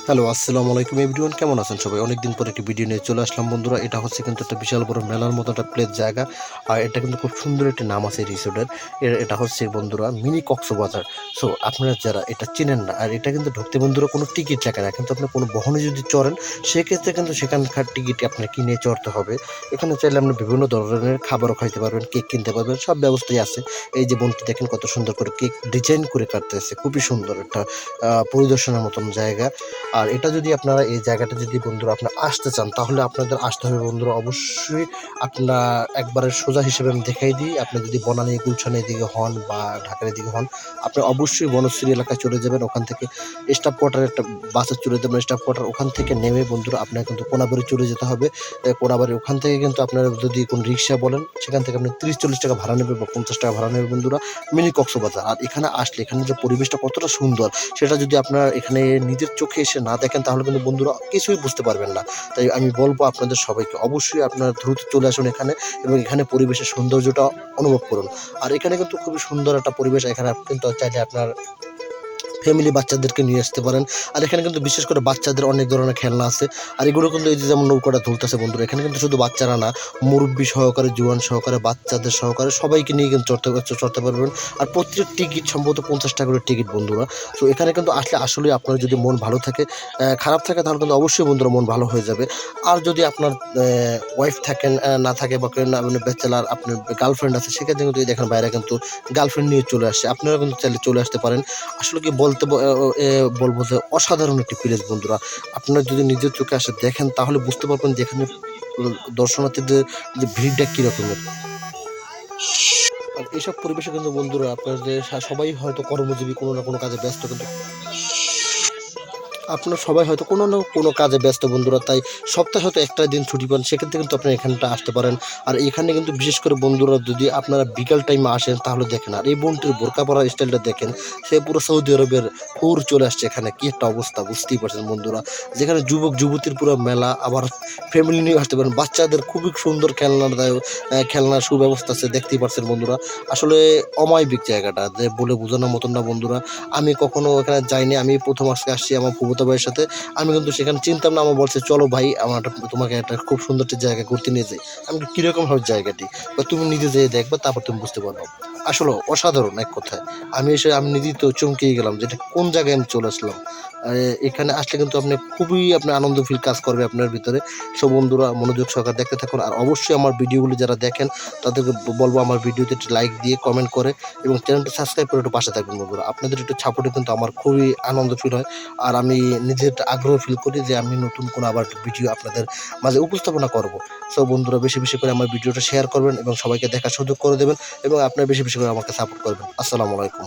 Hello, আসসালামু আলাইকুম everyone, কেমন আছেন সবাই? অনেকদিন পর একটি ভিডিও নিয়ে চলে আসলাম বন্ধুরা। এটা হচ্ছে কিন্তু একটা বিশাল বড় মেলার মতো একটা প্লেস জায়গা। আর এটা কিন্তু খুব সুন্দর একটি নাম আছে রিসোর্টের। এটা হচ্ছে বন্ধুরা মিনি কক্সবাজার। সো আপনারা যারা এটা চেনেন না, আর এটা কিন্তু ঢুকতে বন্ধুরা কোনো টিকিট লাগে না, কিন্তু আপনি কোনো বহনে যদি চড়েন সেক্ষেত্রে কিন্তু সেখানকার টিকিট আপনার কিনে চড়তে হবে। এখানে চাইলে আপনি বিভিন্ন ধরনের খাবারও খাইতে পারবেন, কেক কিনতে পারবেন, সব ব্যবস্থাই আছে। এই যে বোনটি দেখেন কত সুন্দর করে কেক ডিজাইন করে কাটতেছে, খুবই সুন্দর একটা পরিদর্শনের মতন জায়গা। আর এটা যদি আপনারা এই জায়গাটা যদি বন্ধুরা আপনারা আসতে চান, তাহলে আপনাদের আসতে হবে বন্ধুরা অবশ্যই। আপনার একবারে সোজা হিসেবে আমি দেখাই দিই, আপনি যদি বনানী গুলশান এদিকে হন বা ঢাকার এদিকে হন, আপনি অবশ্যই বনশ্রী এলাকায় চলে যাবেন। ওখান থেকে স্টাফ কোয়ার্টার একটা বাসে চলে যাবেন, স্টাফ কোয়ার্টার ওখান থেকে নেমে বন্ধুরা আপনার কিন্তু কোনাবাড়ি চলে যেতে হবে। কোনাবাড়ি ওখান থেকে কিন্তু আপনারা যদি কোনো রিক্সা বলেন, সেখান থেকে আপনি 30-40 টাকা ভাড়া নেবে বা 50 টাকা ভাড়া নেবে বন্ধুরা, মিনি কক্সবাজার। আর এখানে আসলে এখানে যে পরিবেশটা কতটা সুন্দর, সেটা যদি আপনার এখানে নিজের চোখে এসে না দেখেন, তাহলে কিন্তু বন্ধুরা কিছুই বুঝতে পারবেন না। তাই আমি বলবো আপনাদের সবাইকে অবশ্যই আপনারা দ্রুত চলে আসুন এখানে, এবং এখানে পরিবেশের সৌন্দর্যটা অনুভব করুন। আর এখানে কিন্তু খুবই সুন্দর একটা পরিবেশ। এখানে কিন্তু চাইলে আপনার ফ্যামিলি বাচ্চাদেরকে নিয়ে আসতে পারেন। আর এখানে কিন্তু বিশেষ করে বাচ্চাদের অনেক ধরনের খেলনা আছে। আর এগুলো কিন্তু এই যে যেমন নৌকাটা দুলতেছে বন্ধুরা, এখানে কিন্তু শুধু বাচ্চারা না, মুরব্বি সহকারে, জোয়ান সহকারে, বাচ্চাদের সহকারে সবাইকে নিয়ে কিন্তু চড়তে পারবেন। আর প্রতিটা টিকিট সম্ভবত 50 টাকা করে টিকিট বন্ধুরা। তো এখানে কিন্তু আসলে আসলেই আপনার যদি মন ভালো থাকে, খারাপ থাকে, তাহলে কিন্তু অবশ্যই বন্ধুরা মন ভালো হয়ে যাবে। আর যদি আপনার ওয়াইফ থাকেন, না থাকে বা কেউ না, মানে ব্যাচেলার, আপনার গার্লফ্রেন্ড আছে, সেক্ষেত্রে কিন্তু এই দেখেন বাইরে কিন্তু গার্লফ্রেন্ড নিয়ে চলে আসছে, আপনারা কিন্তু চাইলে চলে আসতে পারেন। আসলে কি বলবো যে অসাধারণ একটি প্লেস বন্ধুরা। আপনারা যদি নিজের চোখে আসে দেখেন, তাহলে বুঝতে পারবেন যে এখানে দর্শনার্থীদের যে ভিড়টা কি রকমের। আর এইসব পরিবেশে কিন্তু বন্ধুরা আপনার যে সবাই হয়তো কর্মজীবী, কোনো না কোনো কাজে ব্যস্ত, কিন্তু আপনারা সবাই হয়তো কোনো না কোনো কাজে ব্যস্ত বন্ধুরা। তাই সপ্তাহে হয়তো একটা দিন ছুটি পান, সেক্ষেত্রে কিন্তু আপনারা এখানটা আসতে পারেন। আর এখানে কিন্তু বিশেষ করে বন্ধুরা যদি আপনারা বিকাল টাইমে আসেন, তাহলে দেখেন, আর এই বোনটির বোরকা পরা স্টাইলটা দেখেন, সে পুরো সৌদি আরবের হুর চলে আসছে এখানে। কি একটা অবস্থা বুঝতেই পারছেন বন্ধুরা। যেখানে যুবক যুবতীর পুরো মেলা, আবার ফ্যামিলি নিয়ে আসতে পারেন। বাচ্চাদের খুবই সুন্দর খেলনার সুব্যবস্থা আছে, দেখতেই পারছেন বন্ধুরা। আসলে অমায়িক জায়গাটা যে বলে বোঝানোর মতন না বন্ধুরা। আমি কখনো ওখানে যাইনি, আমি প্রথম আজকে আসছি আমার ফুফাতো ভাইয়ের সাথে। আমি কিন্তু সেখানে চিনতাম না, আমার বলছে চলো ভাই, আমার তোমাকে একটা খুব সুন্দর একটা জায়গা ঘুরতে নিয়ে যাই। আমি কিরকম হবে জায়গাটি, বা তুমি নিজে যেয়ে দেখবে, তারপর তুমি বুঝতে পারবো। আসলে অসাধারণ এক কথায়। আমি নিজেই তো চমকেই গেলাম যে এটা কোন জায়গায় আমি চলে আসলাম। এখানে আসলে কিন্তু আপনি খুবই আপনি আনন্দ ফিল কাজ করবে আপনার ভিতরে। সব বন্ধুরা মনোযোগ সহকারে দেখতে থাকুন। আর অবশ্যই আমার ভিডিওগুলি যারা দেখেন, তাদেরকে বলবো আমার ভিডিওতে একটু লাইক দিয়ে কমেন্ট করে এবং চ্যানেলটি সাবস্ক্রাইব করে একটু পাশে থাকবেন বন্ধুরা। আপনাদের একটু সাপোর্টে কিন্তু আমার খুবই আনন্দ ফিল হয়। আর আমি নিজে একটা আগ্রহ ফিল করি যে আমি নতুন কোনো আবার ভিডিও আপনাদের মাঝে উপস্থাপনা করব। সো বন্ধুরা বেশি বেশি করে আমার ভিডিওটা শেয়ার করবেন এবং সবাইকে দেখার সুযোগ করে দেবেন, এবং আপনারা বেশি বেশি করে আমাকে সাপোর্ট করবেন। আসসালামু আলাইকুম।